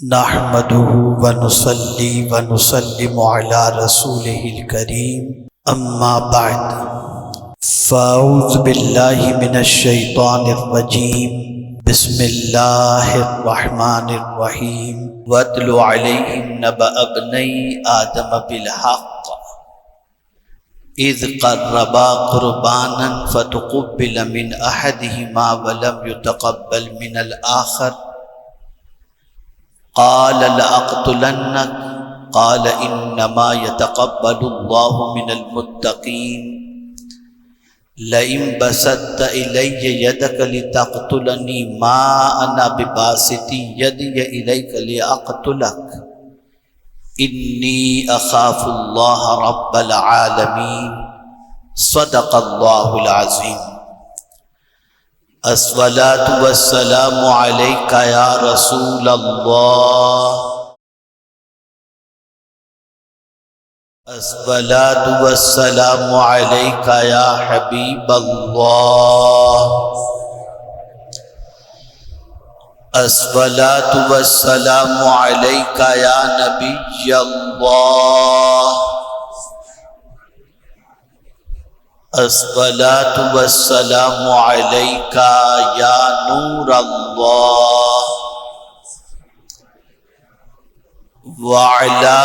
نحمده ونصلي ونسلم على رسوله الكريم اما بعد فاعوذ بالله من الشيطان الرجيم بسم الله الرحمن الرحيم واتل عليهم نبأ ابني آدم بالحق إذ قربا قربانا فتقبل من أحدهما ولم يتقبل من الآخر قال لأقتلنك قال إنما يتقبل الله من المتقين لئن بسطت إلي يدك لتقتلني ما أنا بباسط يدي إليك لأقتلك إني أخاف الله رب العالمين صدق الله العظيم الصلاة والسلام عليك يا رسول الله الصلاة والسلام عليك يا حبيب الله الصلاة والسلام عليك يا نبي الله الصلاة والسلام عليك يا نور الله وعلى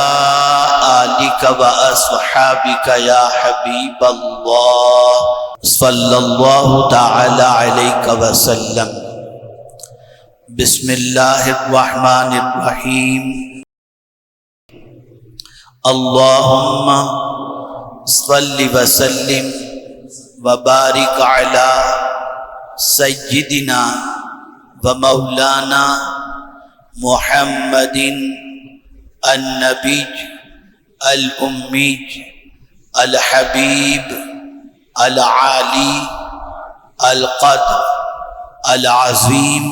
آلك وأصحابك يا حبيب الله صلى الله تعالى عليك وسلم بسم الله الرحمن الرحيم اللهم صل وسلم وبارك على سيدنا ومولانا محمد النبي الأمي الحبيب العالي القدر العظيم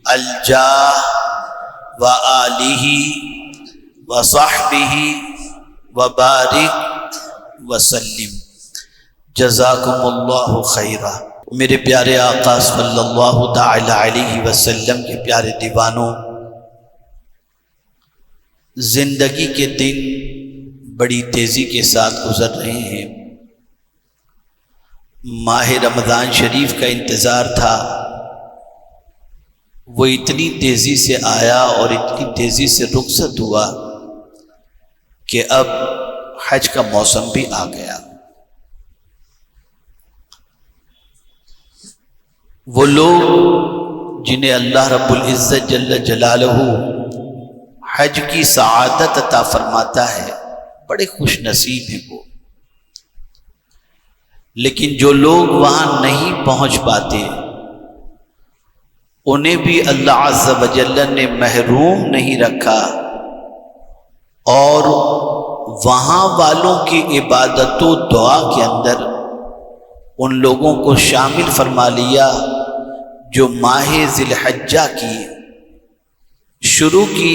الجاه وآله وصحبه وبارك وسلم جزاکم اللہ خیرہ۔ میرے پیارے آقا صلی اللہ تعالی علیہ وسلم کے پیارے دیوانوں، زندگی کے دن بڑی تیزی کے ساتھ گزر رہے ہیں۔ ماہ رمضان شریف کا انتظار تھا، وہ اتنی تیزی سے آیا اور اتنی تیزی سے رخصت ہوا کہ اب حج کا موسم بھی آ گیا۔ وہ لوگ جنہیں اللہ رب العزت جل جلالہ حج کی سعادت عطا فرماتا ہے، بڑے خوش نصیب ہیں وہ۔ لیکن جو لوگ وہاں نہیں پہنچ پاتے، انہیں بھی اللہ عز و جل نے محروم نہیں رکھا، اور وہاں والوں کی عبادت و دعا کے اندر ان لوگوں کو شامل فرما لیا جو ماہ ذی الحجہ کی شروع کی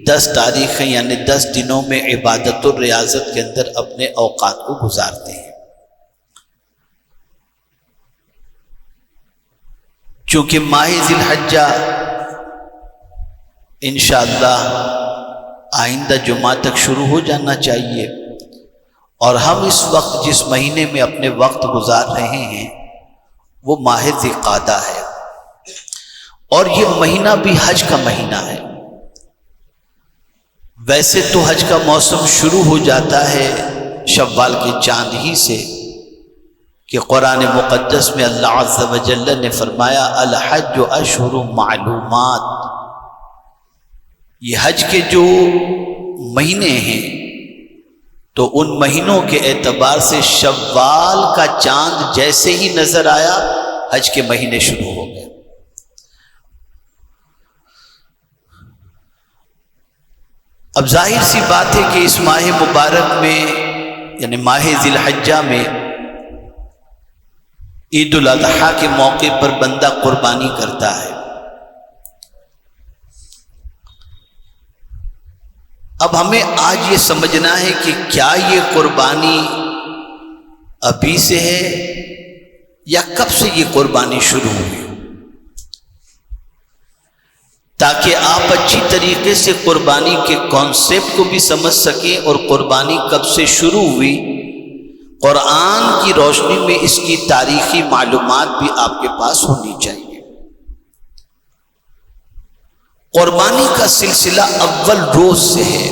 10 تاریخیں یعنی 10 دنوں میں عبادت و ریاضت کے اندر اپنے اوقات کو گزارتے ہیں۔ چونکہ ماہ ذی الحجہ انشاءاللہ آئندہ جمعہ تک شروع ہو جانا چاہیے، اور ہم اس وقت جس مہینے میں اپنے وقت گزار رہے ہیں وہ ماہ ذی القعدہ ہے، اور یہ مہینہ بھی حج کا مہینہ ہے۔ ویسے تو حج کا موسم شروع ہو جاتا ہے شوال کے چاند ہی سے، کہ قرآن مقدس میں اللہ عز و جل نے فرمایا الحج اشہر معلومات، یہ حج کے جو مہینے ہیں تو ان مہینوں کے اعتبار سے شوال کا چاند جیسے ہی نظر آیا حج کے مہینے شروع ہو گئے۔ اب ظاہر سی بات ہے کہ اس ماہ مبارک میں یعنی ماہ ذی الحجہ میں عید الاضحیٰ کے موقع پر بندہ قربانی کرتا ہے۔ اب ہمیں آج یہ سمجھنا ہے کہ کیا یہ قربانی ابھی سے ہے یا کب سے یہ قربانی شروع ہوئی؟ تاکہ آپ اچھی طریقے سے قربانی کے کانسیپٹ کو بھی سمجھ سکیں اور قربانی کب سے شروع ہوئی، قرآن کی روشنی میں اس کی تاریخی معلومات بھی آپ کے پاس ہونی چاہیے۔ قربانی کا سلسلہ اول روز سے ہے،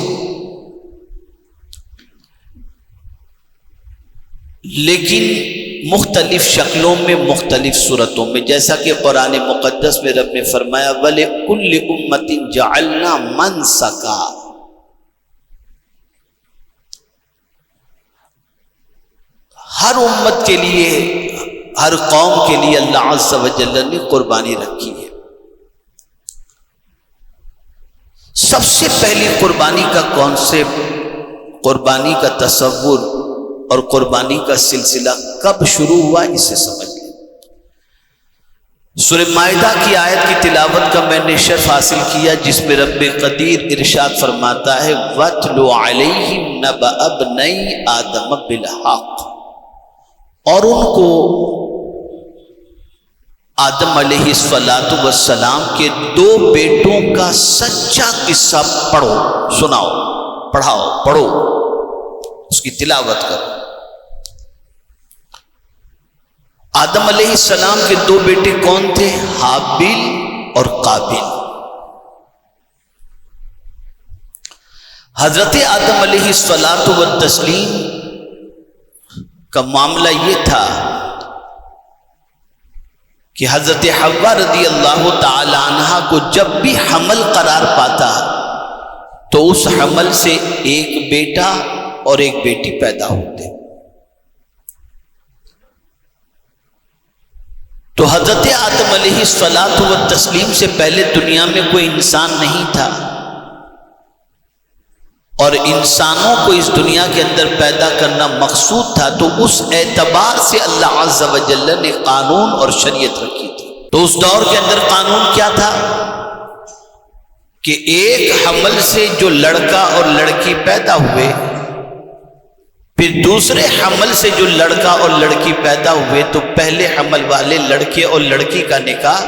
لیکن مختلف شکلوں میں، مختلف صورتوں میں، جیسا کہ قرآن مقدس میں رب نے فرمایا وَلِكُلِّ أُمَّةٍ جَعَلْنَا مَنْسَكًا، ہر امت کے لیے، ہر قوم کے لیے اللہ عز و جل نے قربانی رکھی ہے۔ سب سے پہلی قربانی کا کانسیپٹ، قربانی کا تصور اور قربانی کا سلسلہ کب شروع ہوا اسے سمجھ لیں۔ سورہ مائدہ کی آیت کی تلاوت کا میں نے شرف حاصل کیا، جس میں رب قدیر ارشاد فرماتا ہے وَاتْلُ عَلَيْهِمْ نَبَأَ ابْنَيْ آدَمَ بِالْحَقِّ، اور ان کو آدم علیہ السلام کے دو بیٹوں کا سچا قصہ پڑھو، سناؤ، پڑھاؤ، پڑھو، اس کی تلاوت کرو۔ آدم علیہ السلام کے دو بیٹے کون تھے؟ حابیل اور قابیل۔ حضرت آدم علیہ السلام کا معاملہ یہ تھا کہ حضرت حوا رضی اللہ تعالی عنہا کو جب بھی حمل قرار پاتا تو اس حمل سے ایک بیٹا اور ایک بیٹی پیدا ہوتے۔ تو حضرت آدم علیہ السلام سے پہلے دنیا میں کوئی انسان نہیں تھا، اور انسانوں کو اس دنیا کے اندر پیدا کرنا مقصود تھا، تو اس اعتبار سے اللہ عز و جل نے قانون اور شریعت رکھی تھی۔ تو اس دور کے اندر قانون کیا تھا کہ ایک حمل سے جو لڑکا اور لڑکی پیدا ہوئے، پھر دوسرے حمل سے جو لڑکا اور لڑکی پیدا ہوئے، تو پہلے حمل والے لڑکے اور لڑکی کا نکاح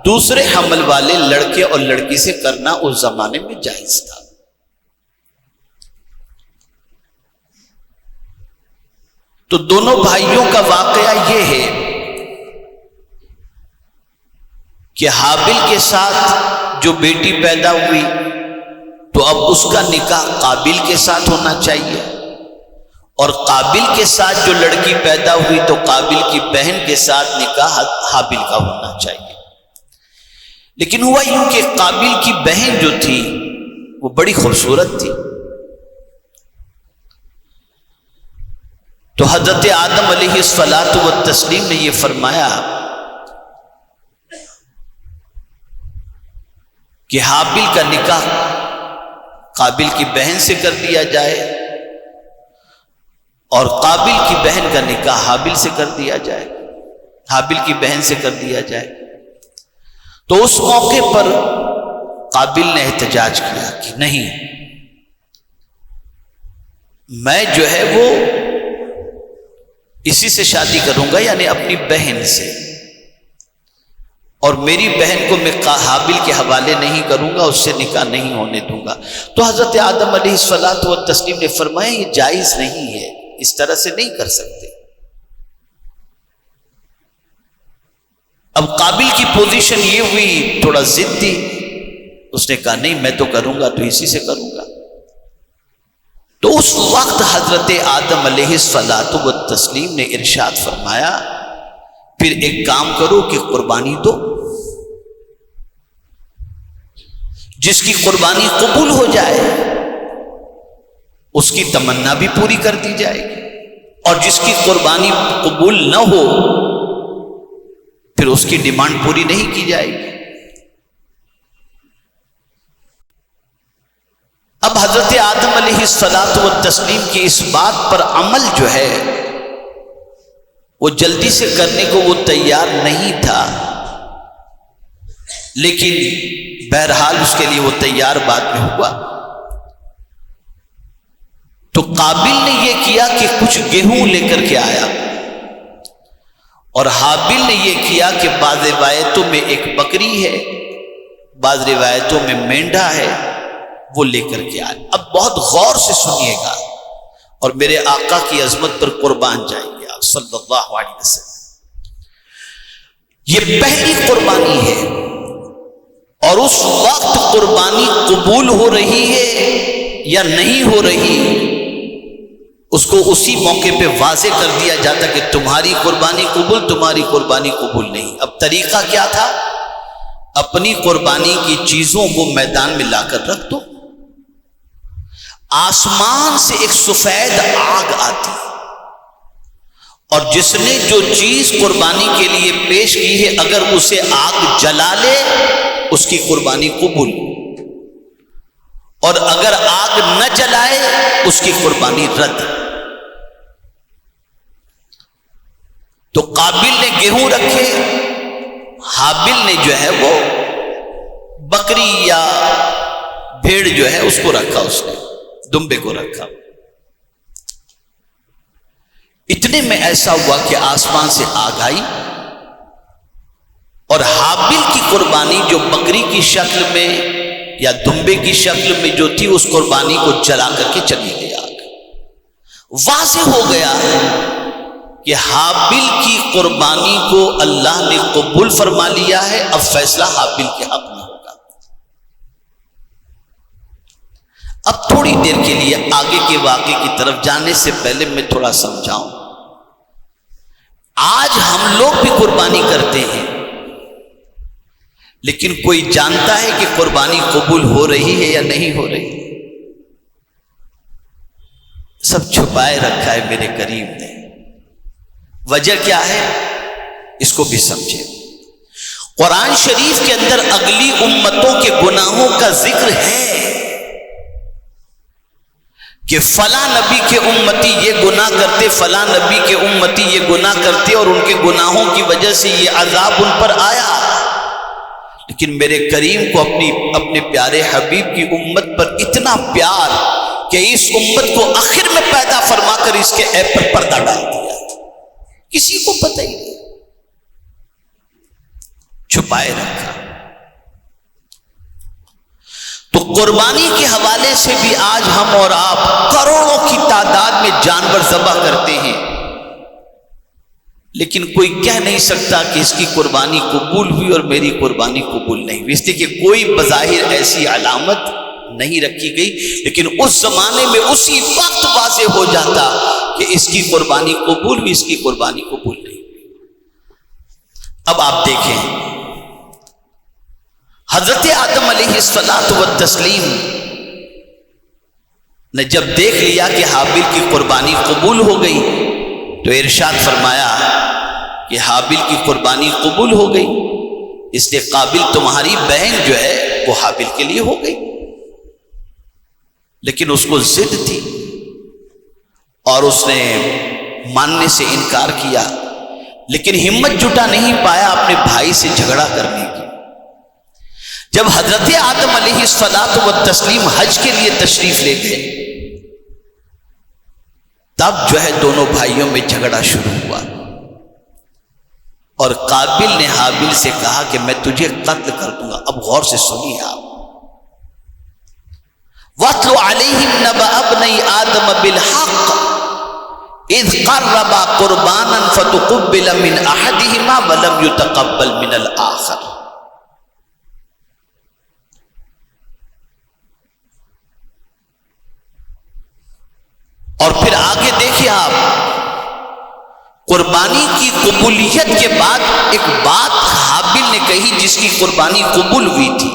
دوسرے حمل والے لڑکے اور لڑکی سے کرنا اس زمانے میں جائز تھا۔ تو دونوں بھائیوں کا واقعہ یہ ہے کہ حابیل کے ساتھ جو بیٹی پیدا ہوئی تو اب اس کا نکاح قابیل کے ساتھ ہونا چاہیے، اور قابیل کے ساتھ جو لڑکی پیدا ہوئی تو قابیل کی بہن کے ساتھ نکاح حابیل کا ہونا چاہیے۔ لیکن ہوا یوں کہ قابیل کی بہن جو تھی وہ بڑی خوبصورت تھی، تو حضرت آدم علیہ السلام نے یہ فرمایا کہ حابیل کا نکاح قابیل کی بہن سے کر دیا جائے اور قابیل کی بہن کا نکاح حابیل سے کر دیا جائے، حابیل کی بہن سے کر دیا جائے۔ تو اس موقع پر قابیل نے احتجاج کیا کہ نہیں، میں جو ہے وہ اسی سے شادی کروں گا، یعنی اپنی بہن سے، اور میری بہن کو میں حابیل کے حوالے نہیں کروں گا، اس سے نکاح نہیں ہونے دوں گا۔ تو حضرت آدم علیہ السلام نے فرمایا یہ جائز نہیں ہے، اس طرح سے نہیں کر سکتے۔ اب قابیل کی پوزیشن یہ ہوئی تھوڑا ضدی، اس نے کہا نہیں میں تو کروں گا تو اسی سے کروں گا۔ تو اس وقت حضرت آدم علیہ السلام نے ارشاد فرمایا پھر ایک کام کرو کہ قربانی دو، جس کی قربانی قبول ہو جائے اس کی تمنا بھی پوری کر دی جائے گی، اور جس کی قربانی قبول نہ ہو پھر اس کی ڈیمانڈ پوری نہیں کی جائے گی۔ اب حضرت آدم علیہ السلام کی اس بات پر عمل جو ہے وہ جلدی سے کرنے کو وہ تیار نہیں تھا، لیکن بہرحال اس کے لیے وہ تیار بعد میں ہوا۔ تو قابیل نے یہ کیا کہ کچھ گیہوں لے کر کے آیا، اور حابیل نے یہ کیا کہ بعض روایتوں میں ایک بکری ہے، بعض روایتوں میں مینڈھا ہے، وہ لے کر کے آئے۔ اب بہت غور سے سنیے گا اور میرے آقا کی عظمت پر قربان جائیں گے آپ صلی اللہ علیہ وسلم۔ یہ پہلی قربانی ہے اور اس وقت قربانی قبول ہو رہی ہے یا نہیں ہو رہی، اس کو اسی موقع پہ واضح کر دیا جاتا کہ تمہاری قربانی قبول، تمہاری قربانی قبول نہیں۔ اب طریقہ کیا تھا؟ اپنی قربانی کی چیزوں کو میدان میں لا کر رکھ دو، آسمان سے ایک سفید آگ آتی اور جس نے جو چیز قربانی کے لیے پیش کی ہے اگر اسے آگ جلا لے اس کی قربانی قبول، اور اگر آگ نہ جلائے اس کی قربانی رد۔ تو قابل نے گیہوں رکھے، حابل نے جو ہے وہ بکری یا بھیڑ جو ہے اس کو رکھا، اس نے دمبے کو رکھا۔ اتنے میں ایسا ہوا کہ آسمان سے آگ آئی اور حابل کی قربانی جو بکری کی شکل میں یا دمبے کی شکل میں جو تھی اس قربانی کو جلا کر کے چلی گئی آگ۔ واضح ہو گیا کہ حابل کی قربانی کو اللہ نے قبول فرما لیا ہے، اب فیصلہ حابل کے حق میں ہوگا۔ اب تھوڑی دیر کے لیے آگے کے واقعے کی طرف جانے سے پہلے میں تھوڑا سمجھاؤں۔ آج ہم لوگ بھی قربانی کرتے ہیں لیکن کوئی جانتا ہے کہ قربانی قبول ہو رہی ہے یا نہیں ہو رہی؟ سب چھپائے رکھا ہے میرے کریم نے۔ وجہ کیا ہے اس کو بھی سمجھے۔ قرآن شریف کے اندر اگلی امتوں کے گناہوں کا ذکر ہے کہ فلاں نبی کے امتی یہ گناہ کرتے، فلاں نبی کے امتی یہ گناہ کرتے اور ان کے گناہوں کی وجہ سے یہ عذاب ان پر آیا۔ لیکن میرے کریم کو اپنے پیارے حبیب کی امت پر اتنا پیار کہ اس امت کو آخر میں پیدا فرما کر اس کے عیب پر پردہ ڈال دیا، کسی کو پتہ ہی نہیں، چھپائے رکھا۔ تو قربانی کے حوالے سے بھی آج ہم اور آپ کروڑوں کی تعداد میں جانور ذبح کرتے ہیں لیکن کوئی کہہ نہیں سکتا کہ اس کی قربانی قبول ہوئی اور میری قربانی قبول نہیں ہوئی، اس لیے کہ کوئی بظاہر ایسی علامت نہیں رکھی گئی، لیکن اس زمانے میں اسی وقت واضح ہو جاتا کہ اس کی قربانی قبول ہوئی، اس کی قربانی قبول نہیں ہوئی۔ اب آپ دیکھیں، حضرت آدم علیہ الصلاۃ والتسلیم نے جب دیکھ لیا کہ حابل کی قربانی قبول ہو گئی تو ارشاد فرمایا کہ حابل کی قربانی قبول ہو گئی، اس لیے قابل تمہاری بہن جو ہے وہ حابل کے لیے ہو گئی۔ لیکن اس کو ضد تھی اور اس نے ماننے سے انکار کیا، لیکن ہمت جٹا نہیں پایا اپنے بھائی سے جھگڑا کرنے کی۔ جب حضرت آدم علیہ الصلاۃ والتسلیم حج کے لیے تشریف لے گئے تب جو ہے دونوں بھائیوں میں جھگڑا شروع ہوا اور قابل نے حابل سے کہا کہ میں تجھے قتل کر دوں گا۔ اب غور سے سنیے آپ، وَاتْلُ عَلَيْهِمْ نَبَأَ ابْنَيْ آدَمَ بِالْحَقِّ إِذْ قَرَّبَا قُرْبَانًا فَتُقُبِّلَ مِنْ أَحَدِهِمَا وَلَمْ يُتَقَبَّلْ مِنَ الْآخَرِ۔ اور پھر آگے دیکھیں آپ، قربانی کی قبولیت کے بعد ایک بات حابل نے کہی جس کی قربانی قبول ہوئی تھی،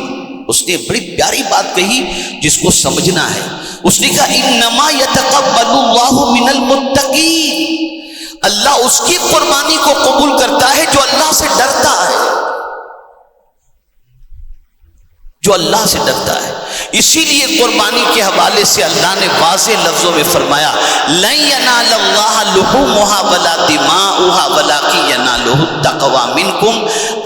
اس نے بڑی پیاری بات کہی جس کو سمجھنا ہے۔ اس نے کہا انما یتقبل اللہ من المتقین، اللہ اس کی قربانی کو قبول کرتا ہے جو اللہ سے ڈرتا ہے، جو اللہ سے ڈرتا ہے۔ اسی لیے قربانی کے حوالے سے اللہ نے واضح لفظوں میں فرمایا لن ینال اللہ لحومها ولا دماؤها ولکن ینالہ التقوی منکم،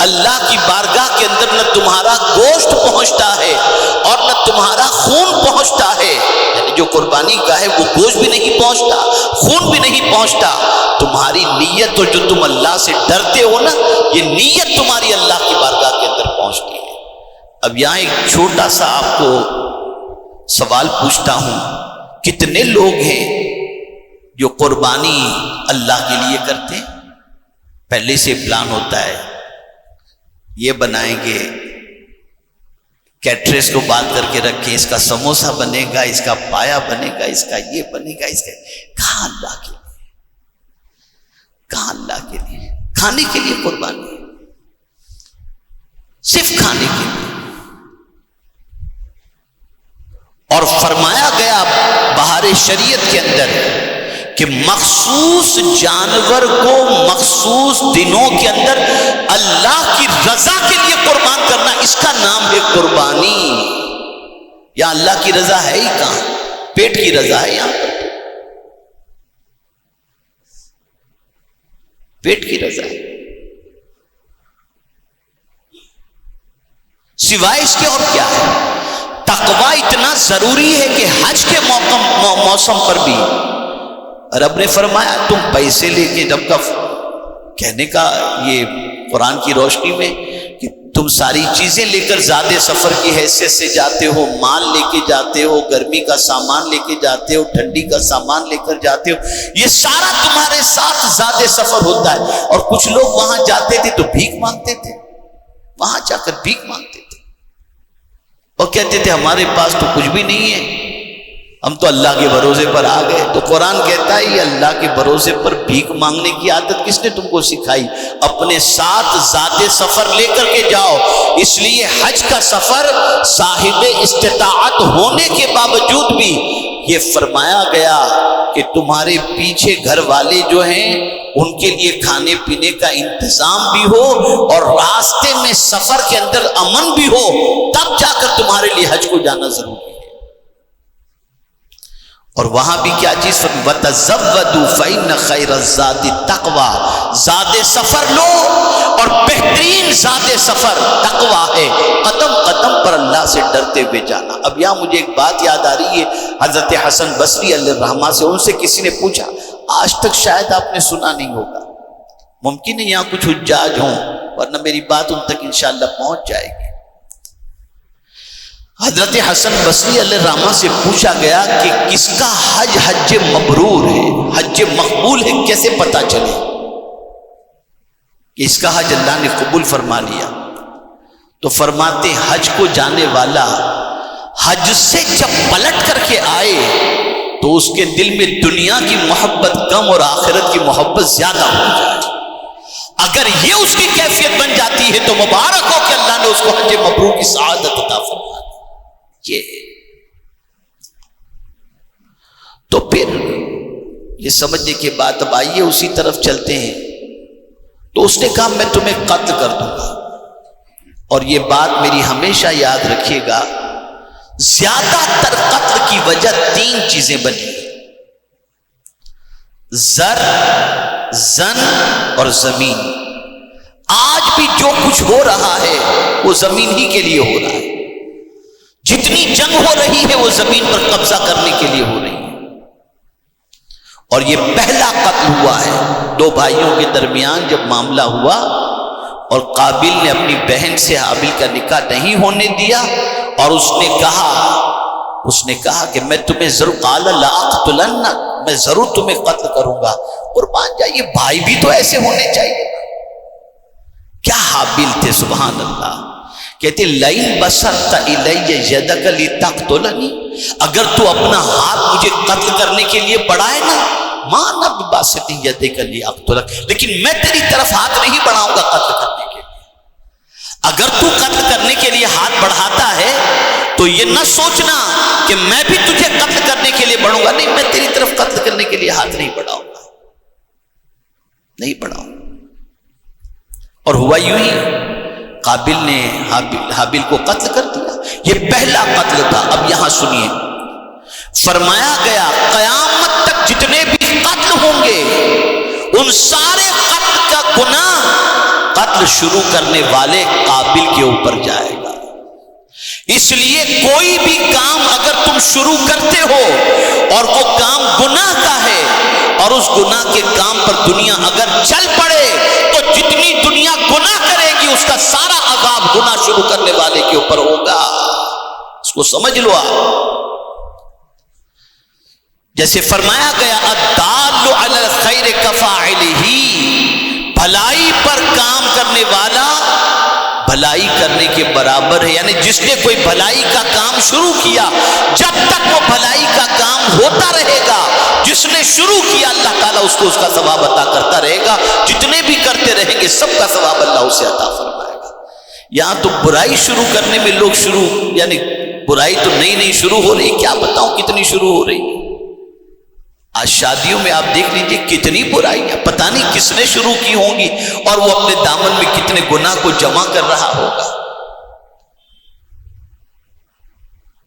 اللہ کی بارگاہ کے اندر نہ تمہارا گوشت پہنچتا ہے اور نہ تمہارا خون پہنچتا ہے، یعنی جو قربانی کا ہے وہ گوشت بھی نہیں پہنچتا، خون بھی نہیں پہنچتا، تمہاری نیت اور جو تم اللہ سے ڈرتے ہو نا، یہ نیت تمہاری اللہ کی بارگاہ کے اندر پہنچتی ہے۔ اب یہاں ایک چھوٹا سا آپ کو سوال پوچھتا ہوں، کتنے لوگ ہیں جو قربانی اللہ کے لیے کرتے ہیں؟ پہلے سے پلان ہوتا ہے، یہ بنائیں گے، کیٹرس کو بات کر کے رکھیں، اس کا سموسا بنے گا، اس کا پایا بنے گا، اس کا یہ بنے گا، اس کا کہاں اللہ کے لیے، کہاں اللہ کے لیے؟ کھانے کے لیے قربانی، صرف کھانے کے لیے۔ اور فرمایا گیا بہار شریعت کے اندر کہ مخصوص جانور کو مخصوص دنوں کے اندر اللہ کی رضا کے لیے قربان کرنا، اس کا نام ہے قربانی۔ یا اللہ کی رضا ہے ہی کہاں؟ پیٹ کی رضا ہے یہاں پر، پیٹ کی رضا ہے۔ سوائے اس کے اور کیا ہے؟ تقوی اتنا ضروری ہے کہ حج کے موسم پر بھی رب نے فرمایا تم پیسے لے کے، جب کا کہنے کا یہ قرآن کی روشنی میں کہ تم ساری چیزیں لے کر زیادہ سفر کی حیثیت سے جاتے ہو، مال لے کے جاتے ہو، گرمی کا سامان لے کے جاتے ہو، ٹھنڈی کا سامان لے کر جاتے ہو، یہ سارا تمہارے ساتھ زیادہ سفر ہوتا ہے۔ اور کچھ لوگ وہاں جاتے تھے تو بھیک مانگتے تھے، وہاں جا کر بھیک مانگتے تھے اور کہتے تھے ہمارے پاس تو کچھ بھی نہیں ہے، ہم تو اللہ کے بھروسے پر آ گئے۔ تو قرآن کہتا ہے یہ اللہ کے بھروسے پر بھیک مانگنے کی عادت کس نے تم کو سکھائی؟ اپنے ساتھ زیادہ سفر لے کر کے جاؤ۔ اس لیے حج کا سفر صاحب استطاعت ہونے کے باوجود بھی یہ فرمایا گیا کہ تمہارے پیچھے گھر والے جو ہیں ان کے لیے کھانے پینے کا انتظام بھی ہو اور راستے میں سفر کے اندر امن بھی ہو، تب جا کر تمہارے لیے حج کو جانا ضروری ہے۔ اور وہاں بھی کیا چیز وَتَزَوَّدُوا فَإِنَّ خَيْرَ الزَّادِ التَّقْوَىٰ، زاد سفر لو اور بہترین زاد سفر تقویٰ ہے، قدم قدم پر اللہ سے ڈرتے ہوئے جانا۔ اب یہاں مجھے ایک بات یاد آ رہی ہے حضرت حسن بصری علیہ الرحمہ سے، ان سے کسی نے پوچھا، آج تک شاید آپ نے سنا نہیں ہوگا، ممکن ہے یہاں کچھ حجاج ہوں ورنہ میری بات ان تک انشاءاللہ پہنچ جائے گی۔ حضرت حسن بصری علیہ الرحمہ سے پوچھا گیا کہ کس کا حج حج مبرور ہے، حج مقبول ہے، کیسے پتہ چلے کہ اس کا حج اللہ نے قبول فرما لیا؟ تو فرماتے حج کو جانے والا حج سے جب پلٹ کر کے آئے تو اس کے دل میں دنیا کی محبت کم اور آخرت کی محبت زیادہ ہو جائے۔ اگر یہ اس کی کیفیت بن جاتی ہے تو مبارک ہو کہ اللہ نے اس کو حج مبرور کی سعادت عطا فرما دی۔ یہ تو پھر یہ سمجھنے کے بعد اب آئیے اسی طرف چلتے ہیں۔ تو اس نے کہا میں تمہیں قتل کر دوں گا، اور یہ بات میری ہمیشہ یاد رکھیے گا، زیادہ تر قتل کی وجہ تین چیزیں بنی، زر، زن اور زمین۔ آج بھی جو کچھ ہو رہا ہے وہ زمین ہی کے لیے ہو رہا ہے، جتنی جنگ ہو رہی ہے وہ زمین پر قبضہ کرنے کے لیے ہو رہی ہے۔ اور یہ پہلا قتل ہوا ہے دو بھائیوں کے درمیان جب معاملہ ہوا اور قابل نے اپنی بہن سے حابل کا نکاح نہیں ہونے دیا، اور اس نے کہا کہ میں تمہیں ضرور قال لأقتلنک، میں ضرور تمہیں قتل کروں گا۔ قربان جائیے، بھائی بھی تو ایسے ہونے چاہیے۔ کیا حابل تھے، سبحان اللہ۔ کہتے لئن بسطت الی یدک لتقتلنی، اگر تو اپنا ہاتھ مجھے قتل کرنے کے لیے بڑھائے نا، ما انا بباسط یدک لاقتلک، لیکن میں تیری طرف ہاتھ نہیں بڑھاؤں گا قتل کرنے کے لیے۔ اگر تو قتل کرنے کے لیے ہاتھ بڑھاتا ہے تو یہ نہ سوچنا کہ میں بھی تجھے قتل کرنے کے لیے بڑھوں گا، نہیں، میں تیری طرف قتل کرنے کے لیے ہاتھ نہیں بڑھاؤں گا، نہیں بڑھاؤں۔ اور ہوا یوں ہی، قابل نے حابل کو قتل کر دیا۔ یہ پہلا قتل تھا۔ اب یہاں سنیے، فرمایا گیا قیامت تک جتنے بھی قتل ہوں گے ان سارے قتل کا گناہ قتل شروع کرنے والے قابل کے اوپر جائے گا۔ اس لیے کوئی بھی کام اگر تم شروع کرتے ہو اور وہ کام گناہ کا ہے اور اس گناہ کے کام پر دنیا اگر چل پڑے تو جتنی دنیا گناہ کرے گی اس کا سارا عذاب گناہ شروع کرنے والے کے اوپر ہوگا. اس کو سمجھ لو آپ. جیسے فرمایا گیا الدال علی الخیر کفاعلہ، بھلائی پر کام کرنے والا بھلائی کرنے کے برابر ہے. یعنی جس نے کوئی بھلائی کا کام شروع کیا جب تک وہ بھلائی کا کام ہوتا رہے گا، جس نے شروع کیا اللہ تعالیٰ اس کو اس کا ثواب عطا کرتا رہے گا. جتنے بھی کرتے رہیں گے سب کا ثواب اللہ اسے عطا فرمائے گا. یہاں تو برائی شروع کرنے میں لوگ یعنی برائی تو نئی شروع ہو رہی، کیا بتاؤں کتنی شروع ہو رہی. آج شادیوں میں آپ دیکھ لیجیے کتنی برائیاں، پتہ نہیں کس نے شروع کی ہوں گی اور وہ اپنے دامن میں کتنے گناہ کو جمع کر رہا ہوگا.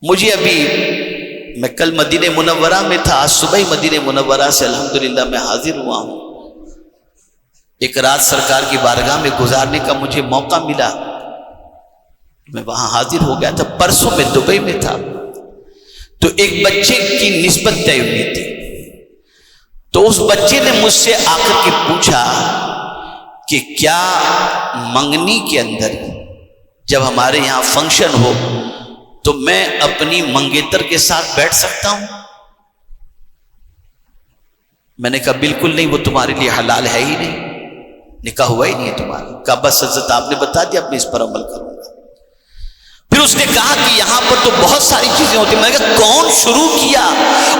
مجھے ابھی میں کل مدینہ منورہ میں تھا، آج صبح ہی مدینہ منورہ سے الحمدللہ میں حاضر ہوا ہوں. ایک رات سرکار کی بارگاہ میں گزارنے کا مجھے موقع ملا، میں وہاں حاضر ہو گیا تھا. پرسوں میں دبئی میں تھا تو ایک بچے کی نسبت طے ہوئی تھی. تو اس بچے نے مجھ سے آ کر کے پوچھا کہ کیا منگنی کے اندر جب ہمارے یہاں فنکشن ہو تو میں اپنی منگیتر کے ساتھ بیٹھ سکتا ہوں؟ میں نے کہا بالکل نہیں، وہ تمہارے لیے حلال ہے ہی نہیں، نکاح ہوا ہی نہیں ہے تمہارا. کہا بس حضرت آپ نے بتا دیا، اب میں اس پر عمل کروں گا. پھر اس نے کہا کہ یہاں پر تو بہت ساری چیزیں ہوتی ہیں. میں نے کہا کون شروع کیا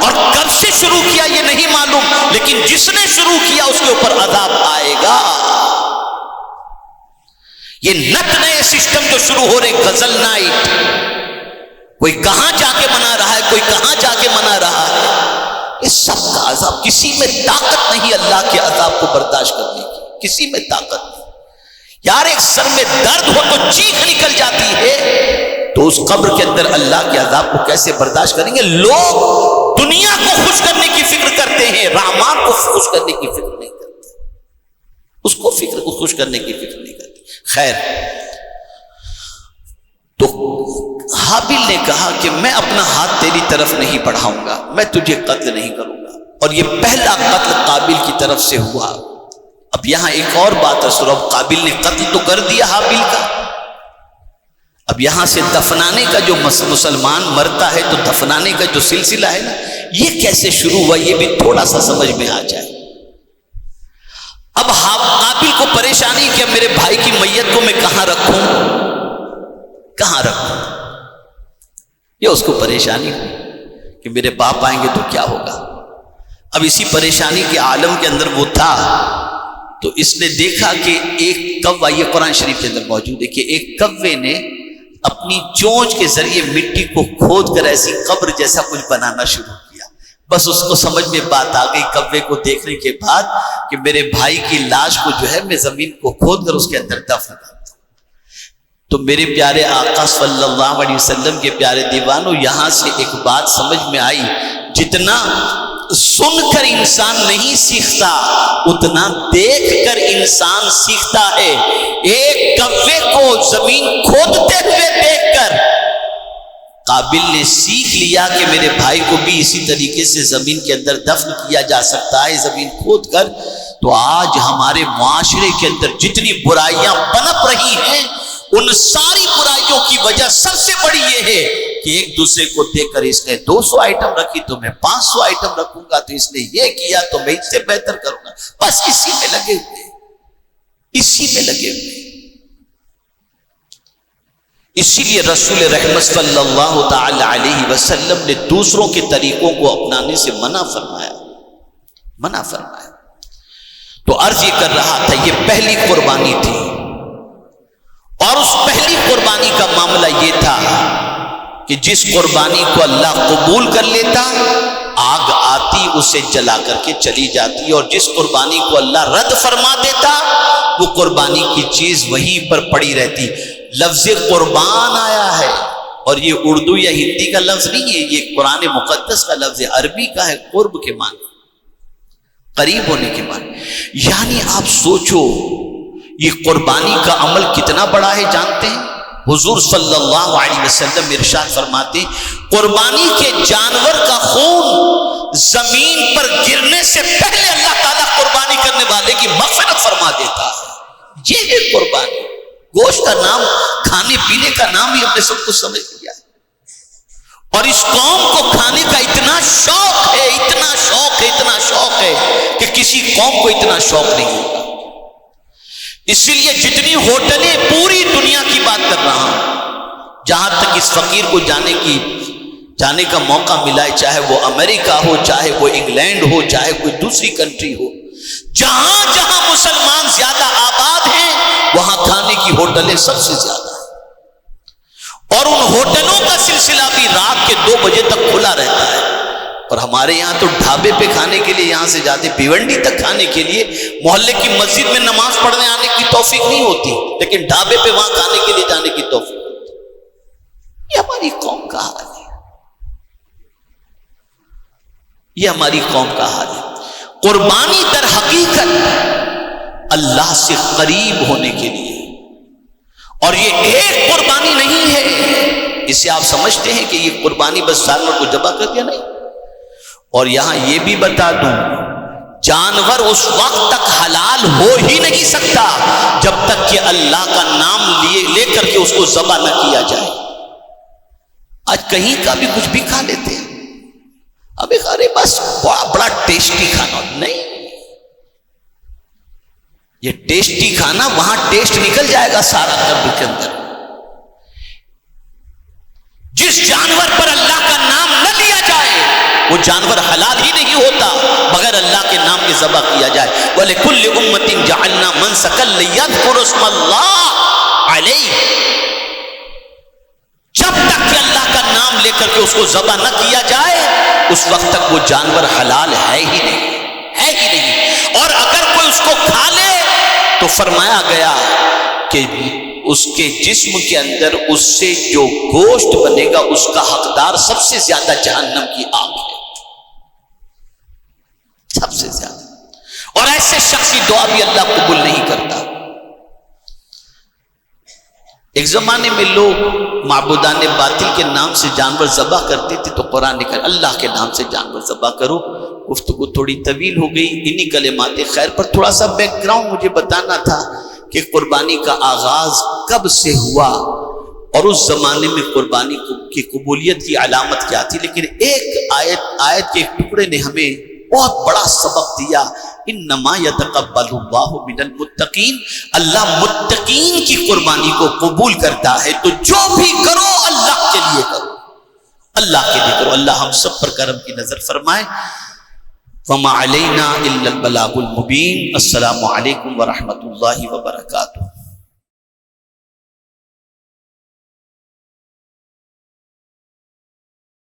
اور کب سے شروع کیا یہ نہیں معلوم، لیکن جس نے شروع کیا اس کے اوپر عذاب آئے گا. یہ نت نئے سسٹم جو شروع ہو رہے، غزل نائٹ، کوئی کہاں جا کے منا رہا ہے، کوئی کہاں جا کے منا رہا ہے، یہ سب کا عذاب. کسی میں طاقت نہیں اللہ کے عذاب کو برداشت کرنے کی، کسی میں طاقت نہیں. یار ایک سر میں درد ہو تو چیخ نکل جاتی ہے، تو اس قبر کے اندر اللہ کے عذاب کو کیسے برداشت کریں گے؟ لوگ دنیا کو خوش کرنے کی فکر کرتے ہیں، رحمان کو خوش کرنے کی فکر نہیں کرتے، اس کو خوش کرنے کی فکر نہیں کرتے. خیر، تو حابیل نے کہا کہ میں اپنا ہاتھ تیری طرف نہیں بڑھاؤں گا، میں تجھے قتل نہیں کروں گا. اور یہ پہلا قتل قابل کی طرف سے ہوا. اب یہاں ایک اور بات ہے، سورہ قابل نے قتل تو کر دیا حابیل کا، اب یہاں سے دفنانے کا جو مسلمان مرتا ہے تو دفنانے کا جو سلسلہ ہے نا، یہ کیسے شروع ہوا یہ بھی تھوڑا سا سمجھ میں آ جائے. اب قابل کو پریشانی کہ میرے بھائی کی میت کو میں کہاں رکھوں، یہ اس کو پریشانی ہوئی کہ میرے باپ آئیں گے تو کیا ہوگا. اب اسی پریشانی کے عالم کے اندر وہ تھا، تو اس نے دیکھا کہ ایک کوہ، یہ قرآن شریف کے اندر موجود ہے کہ ایک کوے نے اپنی چونچ کے ذریعے مٹی کو کھود کر ایسی قبر جیسا کچھ بنانا شروع کیا. بس اس کو سمجھ میں بات آ گئی کوے کو دیکھنے کے بعد کہ میرے بھائی کی لاش کو جو ہے میں زمین کو کھود کر اس کے اندر دفن کرتا ہوں. تو میرے پیارے آقا صلی اللہ علیہ وسلم کے پیارے دیوانوں، یہاں سے ایک بات سمجھ میں آئی، جتنا سن کر انسان نہیں سیکھتا اتنا دیکھ کر انسان سیکھتا ہے. ایک کوے کو زمین کھودتے ہوئے دیکھ کر قابل نے سیکھ لیا کہ میرے بھائی کو بھی اسی طریقے سے زمین کے اندر دفن کیا جا سکتا ہے زمین کھود کر. تو آج ہمارے معاشرے کے اندر جتنی برائیاں پنپ رہی ہیں، ان ساری برائیوں کی وجہ سب سے بڑی یہ ہے کہ ایک دوسرے کو دیکھ کر اس نے 200 آئٹم رکھی تو میں 500 آئٹم رکھوں گا، تو اس نے یہ کیا تو میں اس سے بہتر کروں گا. بس اسی میں لگے ہوئے، اسی میں لگے ہوئے. اسی لیے رسول رحمت صلی اللہ تعالی علیہ وسلم نے دوسروں کے طریقوں کو اپنانے سے منع فرمایا. تو عرض یہ کر رہا تھا، یہ پہلی قربانی تھی، اور اس پہلی قربانی کا معاملہ یہ تھا کہ جس قربانی کو اللہ قبول کر لیتا، آگ آتی اسے جلا کر کے چلی جاتی، اور جس قربانی کو اللہ رد فرما دیتا وہ قربانی کی چیز وہیں پر پڑی رہتی. لفظ قربان آیا ہے، اور یہ اردو یا ہندی کا لفظ نہیں ہے، یہ قرآن مقدس کا لفظ ہے، عربی کا ہے، قرب کے معنی، قریب ہونے کے معنی. یعنی آپ سوچو یہ قربانی کا عمل کتنا بڑا ہے جانتے ہیں؟ حضور صلی اللہ علیہ وسلم ارشاد فرماتے ہیں، قربانی کے جانور کا خون زمین پر گرنے سے پہلے اللہ تعالیٰ قربانی کرنے والے کی مغفرت فرما دیتا ہے. یہ ہے قربانی. گوشت کا نام کھانے پینے کا نام ہی اپنے سب کچھ سمجھ لیا ہے. اور اس قوم کو کھانے کا اتنا شوق ہے، اتنا شوق ہے، اتنا شوق ہے کہ کسی قوم کو اتنا شوق نہیں ہوگا. اس لیے جتنی ہوٹلیں، پوری دنیا کی بات کر رہا ہوں، جہاں تک اس فقیر کو جانے کا موقع ملا ہے، چاہے وہ امریکہ ہو، چاہے وہ انگلینڈ ہو، چاہے کوئی دوسری کنٹری ہو، جہاں جہاں مسلمان زیادہ آباد ہیں وہاں کھانے کی ہوٹلیں سب سے زیادہ ہیں. اور ان ہوٹلوں کا سلسلہ بھی رات کے 2 بجے تک کھلا رہتا ہے. اور ہمارے یہاں تو ڈھابے پہ کھانے کے لیے یہاں سے جاتے بھیونڈی تک کھانے کے لیے، محلے کی مسجد میں نماز پڑھنے آنے کی توفیق نہیں ہوتی، لیکن ڈھابے پہ وہاں کھانے کے لیے جانے کی توفیق ہوتی. یہ ہماری قوم کا حال ہے، یہ ہماری قوم کا حال ہے. قربانی در حقیقت اللہ سے قریب ہونے کے لیے، اور یہ ایک قربانی نہیں ہے. اسے آپ سمجھتے ہیں کہ یہ قربانی بس جانور کو ذبح کر دیا؟ نہیں. اور یہاں یہ بھی بتا دوں، جانور اس وقت تک حلال ہو ہی نہیں سکتا جب تک کہ اللہ کا نام لے کر کے اس کو ذبح نہ کیا جائے. آج کہیں کا بھی کچھ بھی کھا لیتے ہیں، ابھی ارے بس بڑا ٹیسٹی کھانا. نہیں، یہ ٹیسٹی کھانا وہاں ٹیسٹ نکل جائے گا سارا قبر کے اندر. جس جانور پر اللہ کا نام نہ لیا جائے وہ جانور حلال ہی نہیں ہوتا بغیر اللہ کے نام کے ذبح کیا جائے. وَلِكُلِّ أُمَّةٍ جَعَلْنَا مَنْسَكًا لِيَذْكُرُوا اسْمَ اللَّهِ عَلَيْهِ. جب تک کہ اللہ کا نام لے کر کے اس کو ذبح نہ کیا جائے اس وقت تک وہ جانور حلال ہے ہی نہیں. اور اگر کوئی اس کو کھا لے تو فرمایا گیا کہ اس کے جسم کے اندر اس سے جو گوشت بنے گا اس کا حقدار سب سے زیادہ جہنم کی آگ ہے، سب سے زیادہ. اور ایسے شخص کی دعا بھی اللہ قبول نہیں کرتا. ایک زمانے میں لوگ معبودان باطل کے نام سے جانور ذبح کرتے تھے، تو قرآن نے کہا اللہ کے نام سے جانور ذبح کرو. گفتگو تھوڑی طویل ہو گئی، انہی کلمات خیر پر تھوڑا سا بیک گراؤنڈ مجھے بتانا تھا کہ قربانی کا آغاز کب سے ہوا اور اس زمانے میں قربانی کی قبولیت کی علامت کیا تھی. لیکن ایک آیت کے ایک ٹکڑے نے ہمیں بہت بڑا سبق دیا. انما یتقبل اللہ من المتقین، اللہ متقین کی قربانی کو قبول کرتا ہے. تو جو بھی کرو اللہ کے لیے کرو، اللہ کے لیے کرو. اللہ ہم سب پر کرم کی نظر فرمائے. وما علینا الا البلاغ المبین. السلام علیکم ورحمۃ اللہ وبرکاتہ.